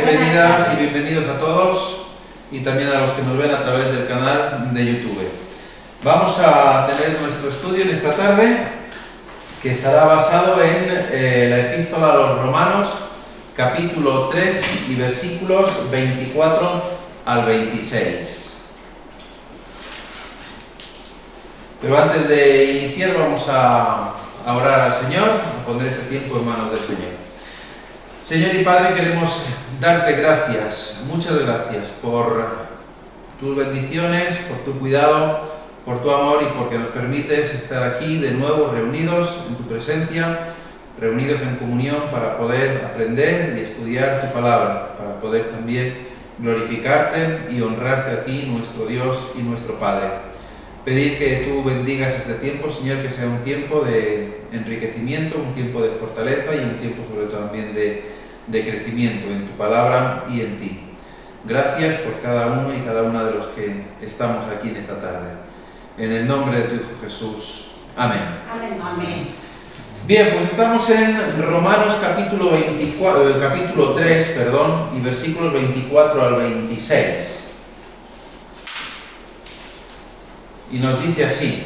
Bienvenidas y bienvenidos a todos y también a los que nos ven a través del canal de YouTube. Vamos a tener nuestro estudio en esta tarde, que estará basado en la Epístola a los Romanos, capítulo 3 y versículos 24 al 26. Pero antes de iniciar vamos a orar al Señor, a poner este tiempo en manos del Señor. Señor y Padre, queremos darte gracias, muchas gracias por tus bendiciones, por tu cuidado, por tu amor y porque nos permites estar aquí de nuevo reunidos en tu presencia, reunidos en comunión para poder aprender y estudiar tu palabra, para poder también glorificarte y honrarte a ti, nuestro Dios y nuestro Padre. Pedir que tú bendigas este tiempo, Señor, que sea un tiempo de enriquecimiento, un tiempo de fortaleza y un tiempo sobre todo también de crecimiento en tu palabra y en ti. Gracias por cada uno y cada una de los que estamos aquí en esta tarde. En el nombre de tu Hijo Jesús. Amén. Amén. Amén. Bien, pues estamos en Romanos capítulo 3, y versículos 24 al 26. Y nos dice así,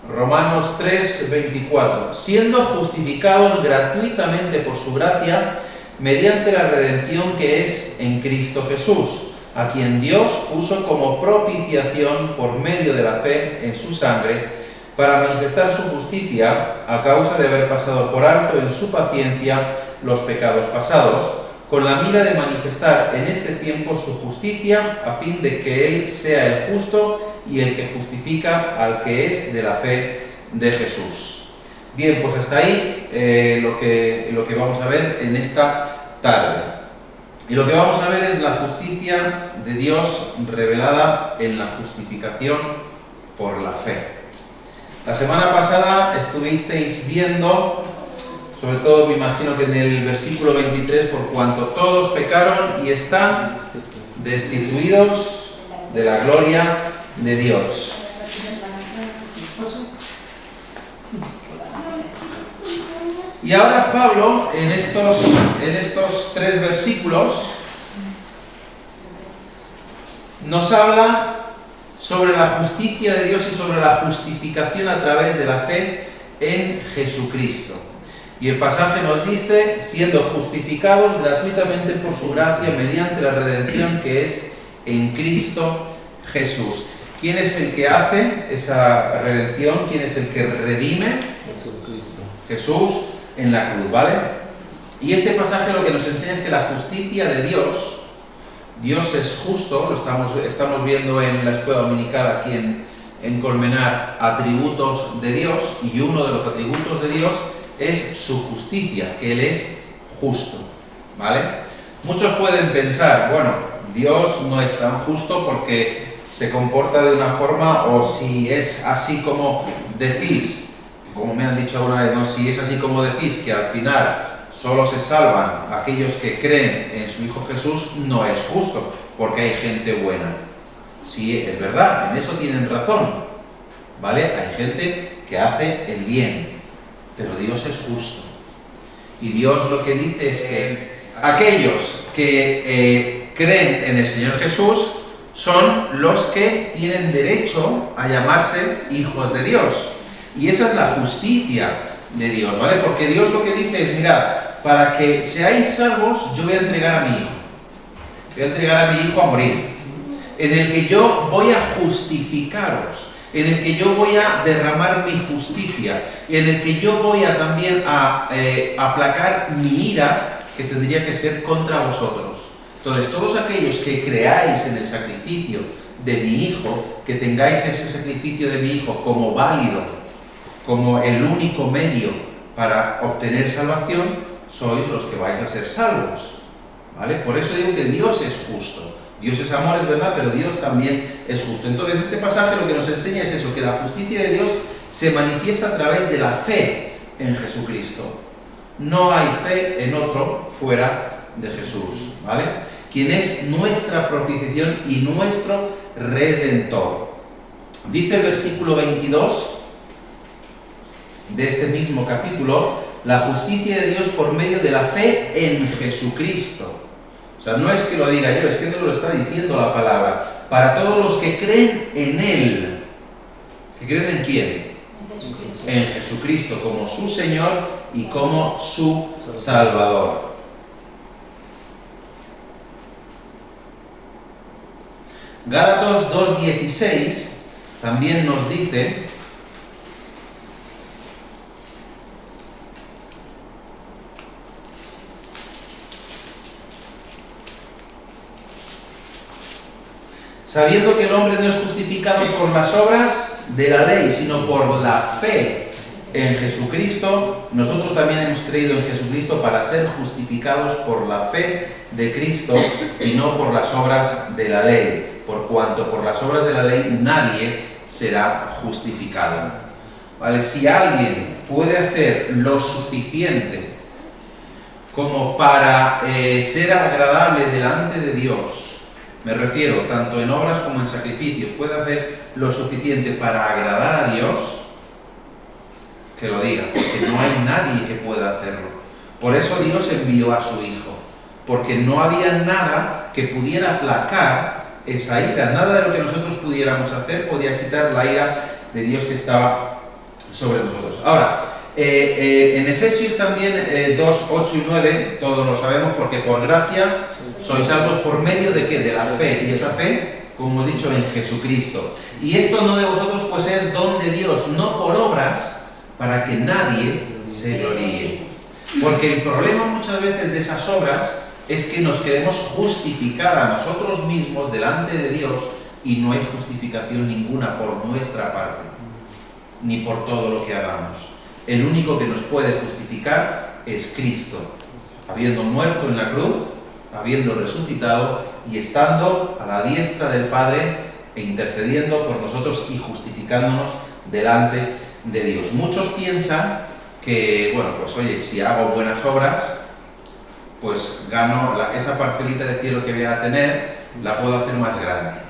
Romanos 3, 24, siendo justificados gratuitamente por su gracia, mediante la redención que es en Cristo Jesús, a quien Dios puso como propiciación por medio de la fe en su sangre, para manifestar su justicia a causa de haber pasado por alto en su paciencia los pecados pasados, con la mira de manifestar en este tiempo su justicia, a fin de que Él sea el justo y el que justifica al que es de la fe de Jesús. Bien, pues hasta ahí lo que vamos a ver en esta tarde. Y lo que vamos a ver es la justicia de Dios revelada en la justificación por la fe. La semana pasada estuvisteis viendo, sobre todo me imagino que en el versículo 23, por cuanto todos pecaron y están destituidos de la gloria de Dios. Y ahora Pablo, en estos 3 versículos, nos habla sobre la justicia de Dios y sobre la justificación a través de la fe en Jesucristo. Y el pasaje nos dice, siendo justificados gratuitamente por su gracia mediante la redención que es en Cristo Jesús. ¿Quién es el que hace esa redención? ¿Quién es el que redime? Jesucristo. Jesús en la cruz, ¿vale? Y este pasaje lo que nos enseña es que la justicia de Dios es justo, lo estamos viendo en la escuela dominical aquí en Colmenar, atributos de Dios, y uno de los atributos de Dios es su justicia, que Él es justo, ¿vale? Muchos pueden pensar, bueno, Dios no es tan justo porque se comporta de una forma, o si es así como decís, como me han dicho alguna vez, ¿no? Si es así como decís que al final solo se salvan aquellos que creen en su Hijo Jesús, no es justo, porque hay gente buena. Sí, es verdad, en eso tienen razón, ¿vale? Hay gente que hace el bien, pero Dios es justo. Y Dios lo que dice es que aquellos que creen en el Señor Jesús son los que tienen derecho a llamarse hijos de Dios. Y esa es la justicia de Dios, ¿vale? Porque Dios lo que dice es, mirad, para que seáis salvos, yo voy a entregar a mi hijo. Voy a entregar a mi hijo a morir. En el que yo voy a justificaros. En el que yo voy a derramar mi justicia. Y en el que yo voy a también a aplacar mi ira, que tendría que ser contra vosotros. Entonces, todos aquellos que creáis en el sacrificio de mi hijo, que tengáis ese sacrificio de mi hijo como válido, como el único medio para obtener salvación, sois los que vais a ser salvos, ¿vale? Por eso digo que Dios es justo. Dios es amor, es verdad, pero Dios también es justo. Entonces este pasaje lo que nos enseña es eso, que la justicia de Dios se manifiesta a través de la fe en Jesucristo. No hay fe en otro fuera de Jesús, ¿vale? Quien es nuestra propiciación y nuestro Redentor. Dice el versículo 22 de este mismo capítulo, la justicia de Dios por medio de la fe en Jesucristo. O sea, no es que lo diga yo, es que nos lo está diciendo la palabra. Para todos los que creen en Él. ¿Que creen en quién? En Jesucristo. En Jesucristo como su Señor y como su Salvador. Gálatas 2:16 también nos dice: sabiendo que el hombre no es justificado por las obras de la ley, sino por la fe en Jesucristo, nosotros también hemos creído en Jesucristo para ser justificados por la fe de Cristo y no por las obras de la ley, por cuanto por las obras de la ley nadie será justificado. ¿Vale? Si alguien puede hacer lo suficiente como para ser agradable delante de Dios, me refiero tanto en obras como en sacrificios, puede hacer lo suficiente para agradar a Dios, que lo diga, porque no hay nadie que pueda hacerlo. Por eso Dios envió a su Hijo, porque no había nada que pudiera aplacar esa ira, nada de lo que nosotros pudiéramos hacer podía quitar la ira de Dios que estaba sobre nosotros. Ahora, en Efesios también 2, 8 y 9, todos lo sabemos, porque por gracia sois salvos por medio de ¿qué? De la fe, y esa fe, como hemos dicho, en Jesucristo. Y esto no de vosotros, pues es don de Dios, no por obras, para que nadie se gloríe. Porque el problema muchas veces de esas obras es que nos queremos justificar a nosotros mismos delante de Dios y no hay justificación ninguna por nuestra parte, ni por todo lo que hagamos. El único que nos puede justificar es Cristo, habiendo muerto en la cruz, habiendo resucitado y estando a la diestra del Padre e intercediendo por nosotros y justificándonos delante de Dios. Muchos piensan que, bueno, pues oye, si hago buenas obras, pues gano esa parcelita de cielo que voy a tener, la puedo hacer más grande,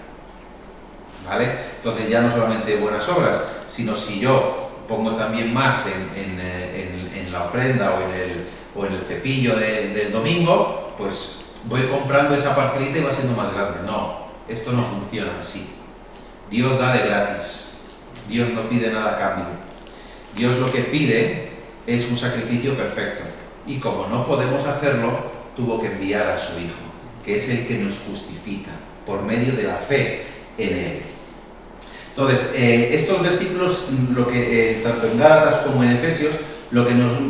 ¿vale? Entonces ya no solamente buenas obras, sino si yo pongo también más en la ofrenda o en el cepillo del domingo, pues voy comprando esa parcelita y va siendo más grande. No, esto no funciona así. Dios da de gratis. Dios no pide nada a cambio. Dios lo que pide es un sacrificio perfecto. Y como no podemos hacerlo, tuvo que enviar a su Hijo, que es el que nos justifica por medio de la fe en Él. Entonces, estos versículos, lo que tanto en Gálatas como en Efesios, lo que nos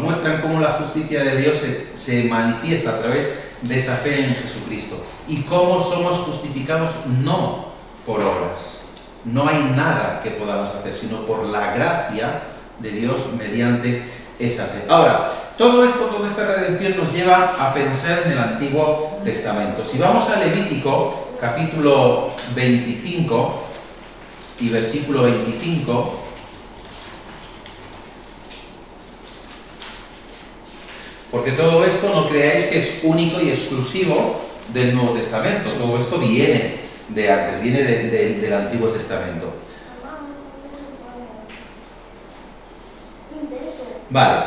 muestran cómo la justicia de Dios se manifiesta a través de esa fe en Jesucristo. Y cómo somos justificados no por obras. No hay nada que podamos hacer, sino por la gracia de Dios mediante esa fe. Ahora, todo esto, toda esta redención nos lleva a pensar en el Antiguo Testamento. Si vamos a Levítico, capítulo 25 y versículo 25, porque todo esto no creáis que es único y exclusivo del Nuevo Testamento, todo esto viene de antes, viene del Antiguo Testamento. Vale,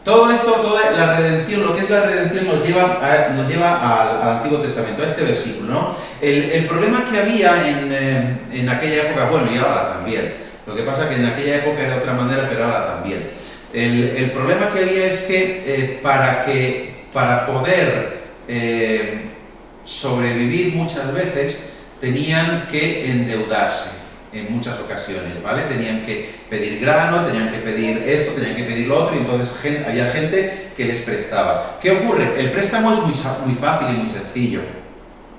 todo esto, toda la redención, lo que es la redención nos lleva al Antiguo Testamento, a este versículo, ¿no? El problema que había en aquella época, bueno, y ahora también, lo que pasa es que en aquella época era de otra manera, pero ahora también. El problema que había es que para poder sobrevivir muchas veces tenían que endeudarse en muchas ocasiones, ¿vale? Tenían que pedir grano, tenían que pedir esto, tenían que pedir lo otro, y entonces había gente que les prestaba. ¿Qué ocurre? El préstamo es muy fácil y muy sencillo,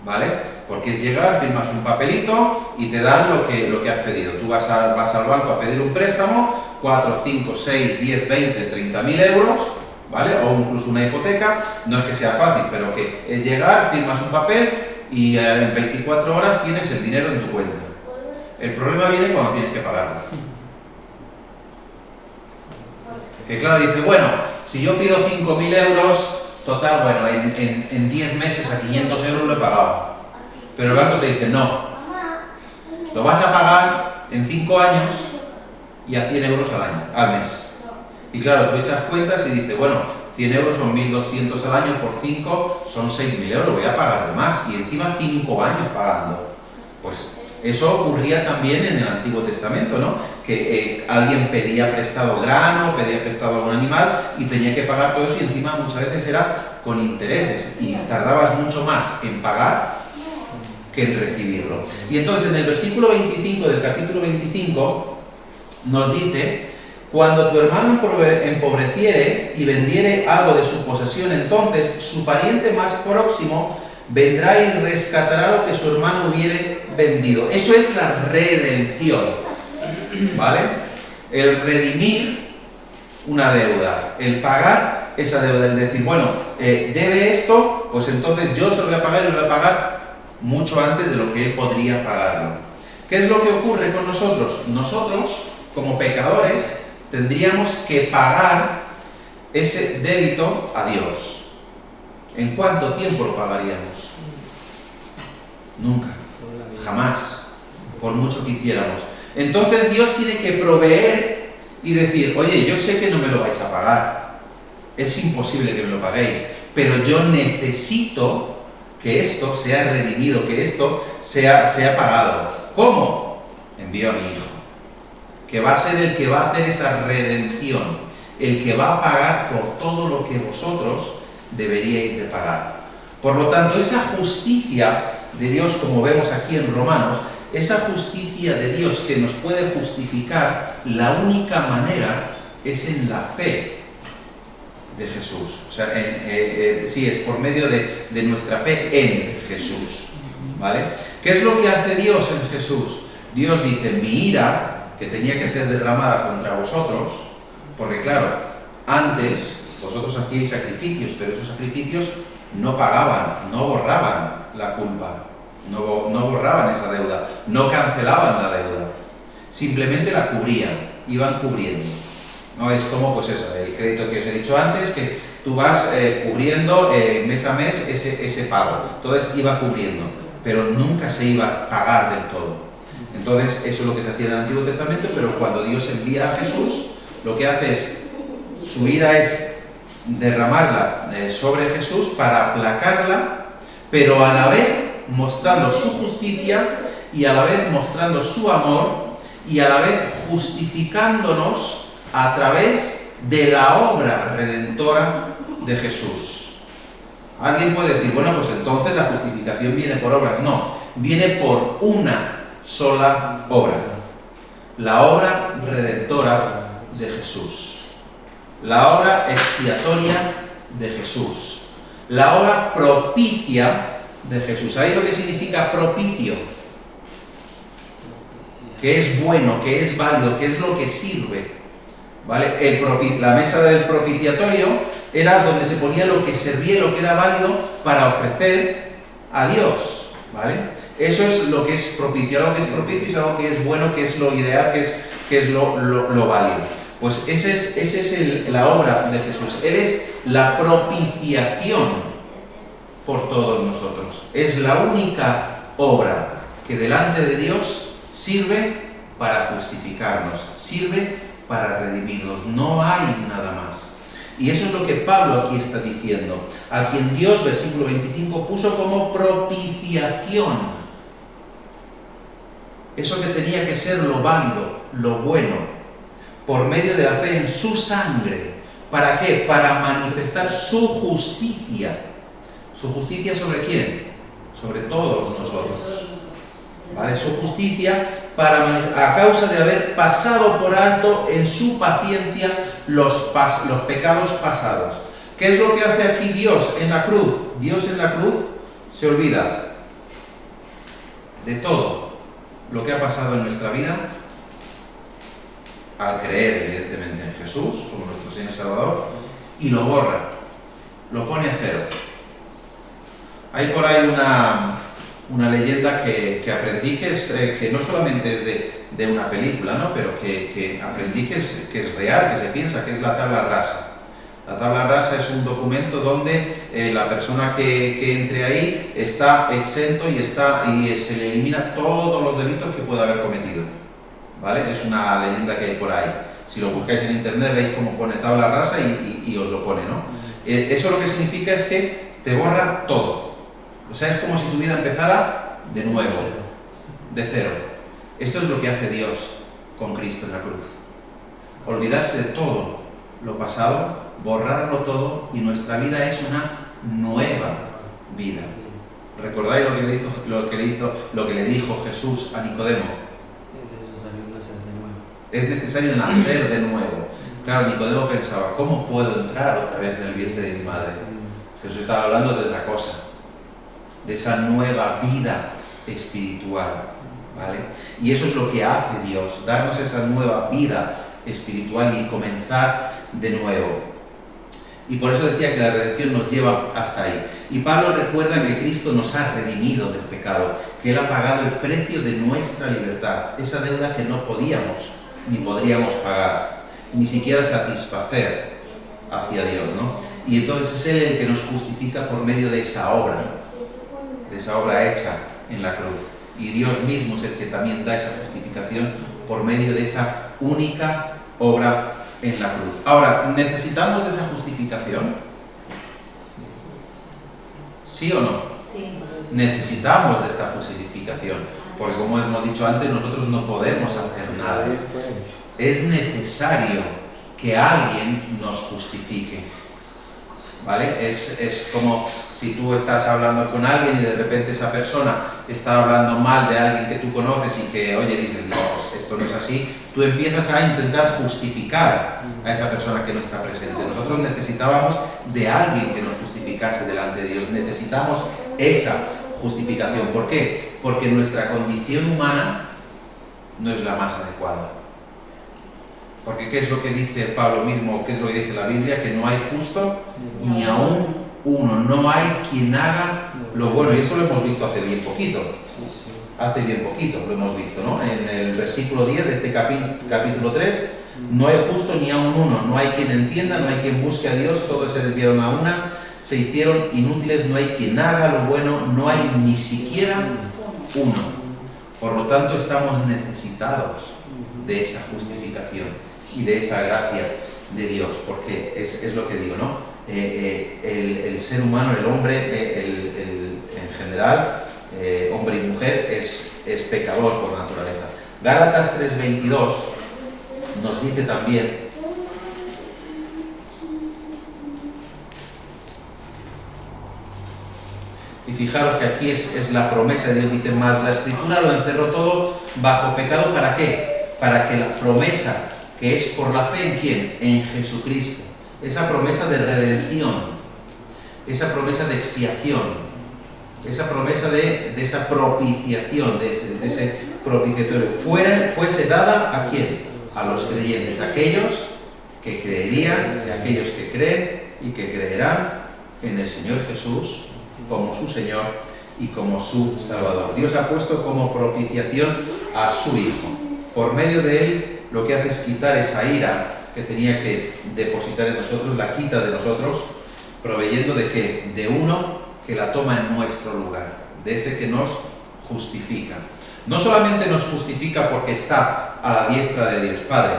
¿vale? Porque es llegar, firmas un papelito y te dan lo que has pedido. Tú vas al banco a pedir un préstamo, 4, 5, 6, 10, 20, 30.000 euros, ¿vale? O incluso una hipoteca. No es que sea fácil, pero que es llegar, firmas un papel y en 24 horas tienes el dinero en tu cuenta. El problema viene cuando tienes que pagarlo. Que claro, dice, bueno, si yo pido 5.000 euros, total, bueno, en 10 meses a 500 euros lo he pagado. Pero el banco te dice, no, lo vas a pagar en 5 años y a 100 euros al mes. Y claro, tú echas cuentas y dices, bueno, 100 euros son 1.200 al año, por 5 son 6.000 euros, voy a pagar de más, y encima 5 años pagando. Pues eso ocurría también en el Antiguo Testamento, ¿no? Que alguien pedía prestado grano, pedía prestado algún animal y tenía que pagar todo eso, y encima muchas veces era con intereses, y tardabas mucho más en pagar que en recibirlo. Y entonces en el versículo 25 del capítulo 25 nos dice: cuando tu hermano empobreciere y vendiere algo de su posesión, entonces su pariente más próximo vendrá y rescatará lo que su hermano hubiere vendido. Eso es la redención, ¿vale? El redimir una deuda, el pagar esa deuda, el decir, bueno, debe esto, pues entonces yo se lo voy a pagar, y lo voy a pagar mucho antes de lo que él podría pagarlo. ¿Qué es lo que ocurre con nosotros? Nosotros, como pecadores, tendríamos que pagar ese débito a Dios. ¿En cuánto tiempo lo pagaríamos? Nunca, jamás, por mucho que hiciéramos. Entonces Dios tiene que proveer y decir: oye, yo sé que no me lo vais a pagar, es imposible que me lo paguéis, pero yo necesito que esto sea redimido, que esto sea pagado. ¿Cómo? Envío a mi Hijo, que va a ser el que va a hacer esa redención, el que va a pagar por todo lo que vosotros deberíais de pagar. Por lo tanto, esa justicia de Dios, como vemos aquí en Romanos, esa justicia de Dios que nos puede justificar, la única manera es en la fe de Jesús. O sea, sí, es por medio de nuestra fe en Jesús, ¿vale? ¿Qué es lo que hace Dios en Jesús? Dios dice: mi ira, que tenía que ser derramada contra vosotros, porque claro, antes vosotros hacíais sacrificios, pero esos sacrificios no pagaban, no borraban la culpa, no borraban esa deuda, no cancelaban la deuda, simplemente la cubrían, iban cubriendo. No es como, pues eso, el crédito que os he dicho antes, que tú vas cubriendo mes a mes ese pago, entonces iba cubriendo, pero nunca se iba a pagar del todo. Entonces, eso es lo que se hacía en el Antiguo Testamento, pero cuando Dios envía a Jesús, lo que hace es, su ira es derramarla sobre Jesús para aplacarla, pero a la vez mostrando su justicia, y a la vez mostrando su amor, y a la vez justificándonos a través de la obra redentora de Jesús. Alguien puede decir: bueno, pues entonces la justificación viene por obras. No, viene por una sola obra, la obra redentora de Jesús, la obra expiatoria de Jesús, la obra propicia de Jesús. ¿Sabéis lo que significa propicio? Que es bueno, que es válido, que es lo que sirve, ¿vale? La mesa del propiciatorio era donde se ponía lo que servía, lo que era válido para ofrecer a Dios, ¿vale? Eso es lo que es propicio. Algo que es propicio es algo que es bueno, que es lo ideal, que es lo válido. Pues esa es la obra de Jesús. Él es la propiciación por todos nosotros. Es la única obra que delante de Dios sirve para justificarnos, sirve para redimirnos. No hay nada más. Y eso es lo que Pablo aquí está diciendo. A quien Dios, versículo 25, puso como propiciación. Eso que tenía que ser lo válido, lo bueno, por medio de la fe en su sangre. ¿Para qué? Para manifestar su justicia. ¿Su justicia sobre quién? Sobre todos nosotros, ¿vale? Su justicia a causa de haber pasado por alto en su paciencia los pecados pasados. ¿Qué es lo que hace aquí Dios en la cruz? Dios en la cruz se olvida de todo lo que ha pasado en nuestra vida al creer, evidentemente, en Jesús como nuestro Señor y Salvador, y lo borra, lo pone a cero. Hay por ahí una leyenda que aprendí que no solamente es de una película, ¿no? Pero que aprendí que es real, que se piensa, que es la tabla rasa. La tabla rasa es un documento donde la persona que entre ahí está exento y se le elimina todos los delitos que pueda haber cometido. ¿vale? Es una leyenda que hay por ahí. Si lo buscáis en internet veis cómo pone tabla rasa y os lo pone, ¿no? Eso lo que significa es que te borra todo. O sea, es como si tu vida empezara de nuevo, de cero. Esto es lo que hace Dios con Cristo en la cruz. Olvidarse de todo lo pasado, borrarlo todo, y nuestra vida es una nueva vida. ¿Recordáis lo que le dijo Jesús a Nicodemo? Es necesario nacer de nuevo. Claro, Nicodemo pensaba, ¿cómo puedo entrar otra vez en el vientre de mi madre? Jesús estaba hablando de otra cosa, de esa nueva vida espiritual, ¿vale? Y eso es lo que hace Dios, darnos esa nueva vida espiritual y comenzar de nuevo. Y por eso decía que la redención nos lleva hasta ahí. Y Pablo recuerda que Cristo nos ha redimido del pecado, que Él ha pagado el precio de nuestra libertad, esa deuda que no podíamos ni podríamos pagar, ni siquiera satisfacer hacia Dios, ¿no? Y entonces es Él el que nos justifica por medio de esa obra hecha en la cruz. Y Dios mismo es el que también da esa justificación por medio de esa única obra en la cruz. Ahora, ¿necesitamos de esa justificación? ¿Sí o no? Sí. Necesitamos de esta justificación, porque como hemos dicho antes, nosotros no podemos hacer nada. Es necesario que alguien nos justifique, ¿vale? Es como si tú estás hablando con alguien y de repente esa persona está hablando mal de alguien que tú conoces y que, oye, dices, no, pues esto no es así, tú empiezas a intentar justificar a esa persona que no está presente. Nosotros necesitábamos de alguien que nos justificase delante de Dios, necesitamos esa justificación. ¿Por qué? Porque nuestra condición humana no es la más adecuada. Porque ¿qué es lo que dice Pablo mismo? ¿Qué es lo que dice la Biblia? Que no hay justo ni aún uno, no hay quien haga lo bueno. Y eso lo hemos visto hace bien poquito. Hace bien poquito lo hemos visto, ¿no? En el versículo 10 de este capítulo 3, no hay justo ni aún uno, no hay quien entienda, no hay quien busque a Dios, todos se desviaron a una, se hicieron inútiles, no hay quien haga lo bueno, no hay ni siquiera uno. Por lo tanto, estamos necesitados de esa justificación y de esa gracia de Dios, porque es lo que digo, ¿no? El ser humano, el hombre, en general, hombre y mujer, es pecador por naturaleza. Gálatas 3:22 nos dice también y fijaros que aquí es la promesa de Dios, dice más, la Escritura lo encerró todo bajo pecado, ¿para qué? Para que la promesa que es por la fe ¿en quién? En Jesucristo, esa promesa de redención, esa promesa de expiación, esa promesa de esa propiciación, de ese propiciatorio, fuese dada ¿a quién? A los creyentes, a aquellos que creerían, y a aquellos que creen y que creerán en el Señor Jesús como su Señor y como su Salvador. Dios ha puesto como propiciación a su Hijo. Por medio de Él lo que hace es quitar esa ira que tenía que depositar en nosotros, la quita de nosotros, proveyendo de ¿qué? De uno que la toma en nuestro lugar, de ese que nos justifica. No solamente nos justifica porque está a la diestra de Dios Padre,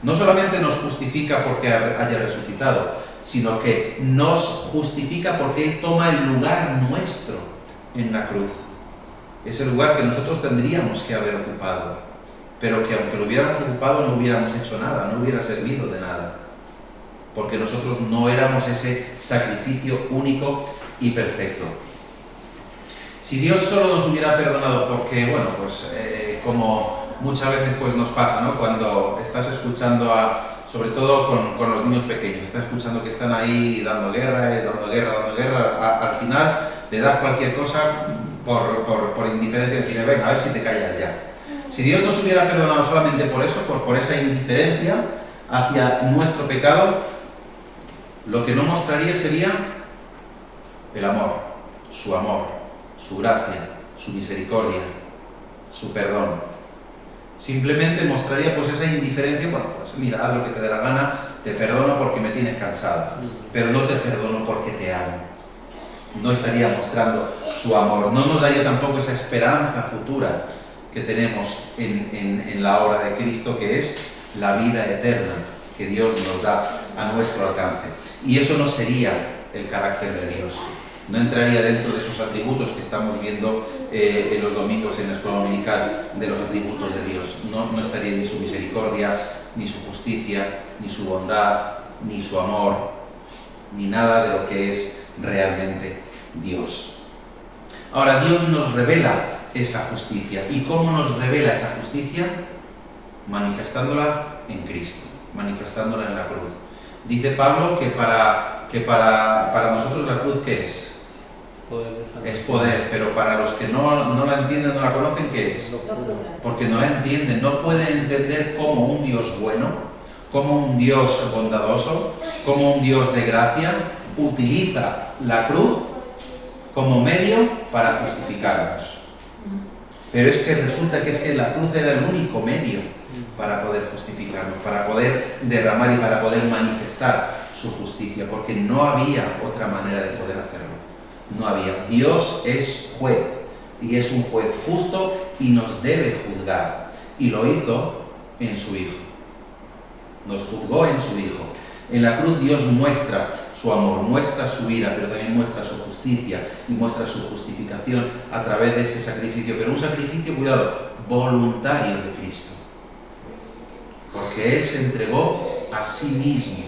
no solamente nos justifica porque haya resucitado, sino que nos justifica porque Él toma el lugar nuestro en la cruz. Ese lugar que nosotros tendríamos que haber ocupado, pero que aunque lo hubiéramos ocupado no hubiéramos hecho nada, no hubiera servido de nada, porque nosotros no éramos ese sacrificio único y perfecto. Si Dios solo nos hubiera perdonado porque, bueno, pues como muchas veces pues nos pasa, ¿no? Cuando estás escuchando sobre todo con los niños pequeños, estás escuchando que están ahí dando guerra, al final le das cualquier cosa por indiferencia, decirle, venga, a ver si te callas ya. Si Dios nos hubiera perdonado solamente por eso, por esa indiferencia hacia nuestro pecado, lo que no mostraría sería el amor, su gracia, su misericordia, su perdón. Simplemente mostraría pues esa indiferencia, bueno, pues mira, haz lo que te dé la gana, te perdono porque me tienes cansado, pero no te perdono porque te amo. No estaría mostrando su amor, no nos daría tampoco esa esperanza futura que tenemos en la obra de Cristo, que es la vida eterna que Dios nos da a nuestro alcance. Y eso no sería el carácter de Dios. No entraría dentro de esos atributos que estamos viendo en los domingos en la escuela dominical, de los atributos de Dios. No estaría ni su misericordia, ni su justicia, ni su bondad, ni su amor, ni nada de lo que es realmente Dios. Ahora, Dios nos revela esa justicia. ¿Y cómo nos revela esa justicia? Manifestándola en Cristo, manifestándola en la cruz. Dice Pablo que para nosotros la cruz, ¿qué es? Es poder, pero para los que no la entienden, no la conocen, ¿qué es? Porque no la entienden, no pueden entender cómo un Dios bueno, como un Dios bondadoso, como un Dios de gracia, utiliza la cruz como medio para justificarnos. Pero es que resulta que la cruz era el único medio para poder justificarnos, para poder derramar y para poder manifestar su justicia, porque no había otra manera de poder hacerlo. No había. Dios es juez, y es un juez justo y nos debe juzgar. Y lo hizo en su Hijo. Nos juzgó en su Hijo. En la cruz Dios muestra su amor, muestra su ira, pero también muestra su justicia y muestra su justificación a través de ese sacrificio. Pero un sacrificio, cuidado, voluntario de Cristo. Porque Él se entregó a sí mismo.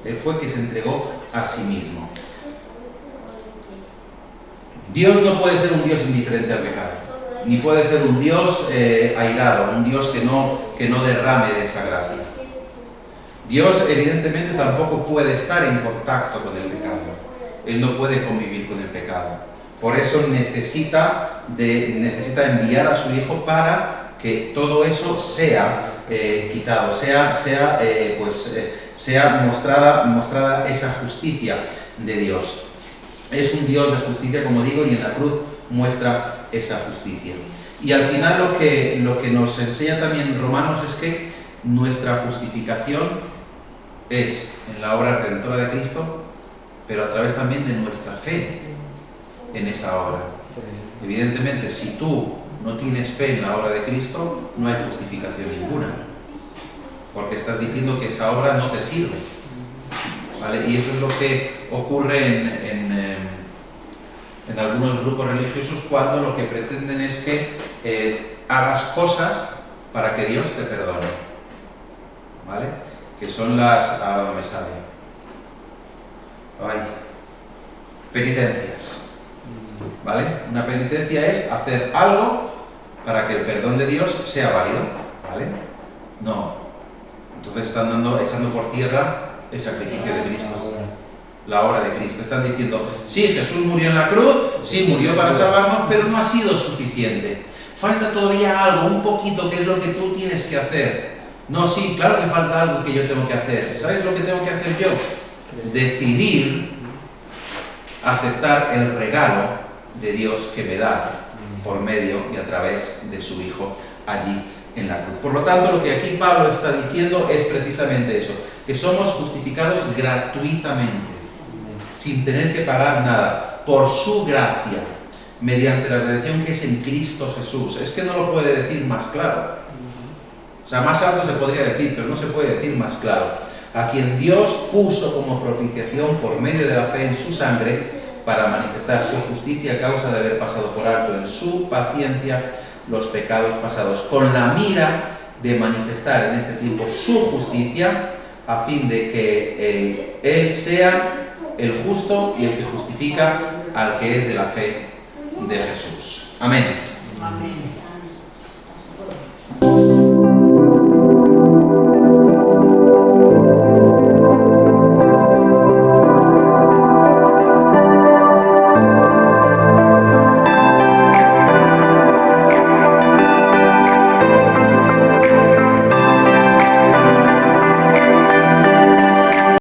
Él fue que se entregó a sí mismo. Dios no puede ser un Dios indiferente al pecado, ni puede ser un Dios airado, un Dios que no derrame de esa gracia. Dios evidentemente tampoco puede estar en contacto con el pecado. Él no puede convivir con el pecado. Por eso necesita enviar a su Hijo para que todo eso sea quitado, sea mostrada esa justicia de Dios. Es un Dios de justicia, como digo, y en la cruz muestra esa justicia. Y al final lo que nos enseña también Romanos es que nuestra justificación es en la obra redentora de Cristo, pero a través también de nuestra fe en esa obra. Evidentemente, si tú no tienes fe en la obra de Cristo, no hay justificación ninguna, porque estás diciendo que esa obra no te sirve, ¿vale? Y eso es lo que ocurre en algunos grupos religiosos, cuando lo que pretenden es que hagas cosas para que Dios te perdone, ¿vale? Que son ahora no me sale, penitencias, ¿vale? Una penitencia es hacer algo para que el perdón de Dios sea válido, ¿vale? No. Entonces están echando por tierra el sacrificio de Cristo, la obra de Cristo. Están diciendo, sí, Jesús murió en la cruz, sí, murió para salvarnos, pero no ha sido suficiente. Falta todavía algo, un poquito, que es lo que tú tienes que hacer. No, sí, claro que falta algo que yo tengo que hacer. ¿Sabes lo que tengo que hacer yo? Decidir aceptar el regalo de Dios que me da por medio y a través de su Hijo allí en la cruz. Por lo tanto, lo que aquí Pablo está diciendo es precisamente eso, que somos justificados gratuitamente, sin tener que pagar nada, por su gracia, mediante la redención que es en Cristo Jesús. Es que no lo puede decir más claro. O sea, más alto se podría decir, pero no se puede decir más claro. A quien Dios puso como propiciación por medio de la fe en su sangre, para manifestar su justicia a causa de haber pasado por alto en su paciencia los pecados pasados, con la mira de manifestar en este tiempo su justicia, a fin de que Él sea el justo y el que justifica al que es de la fe de Jesús. Amén. Amén.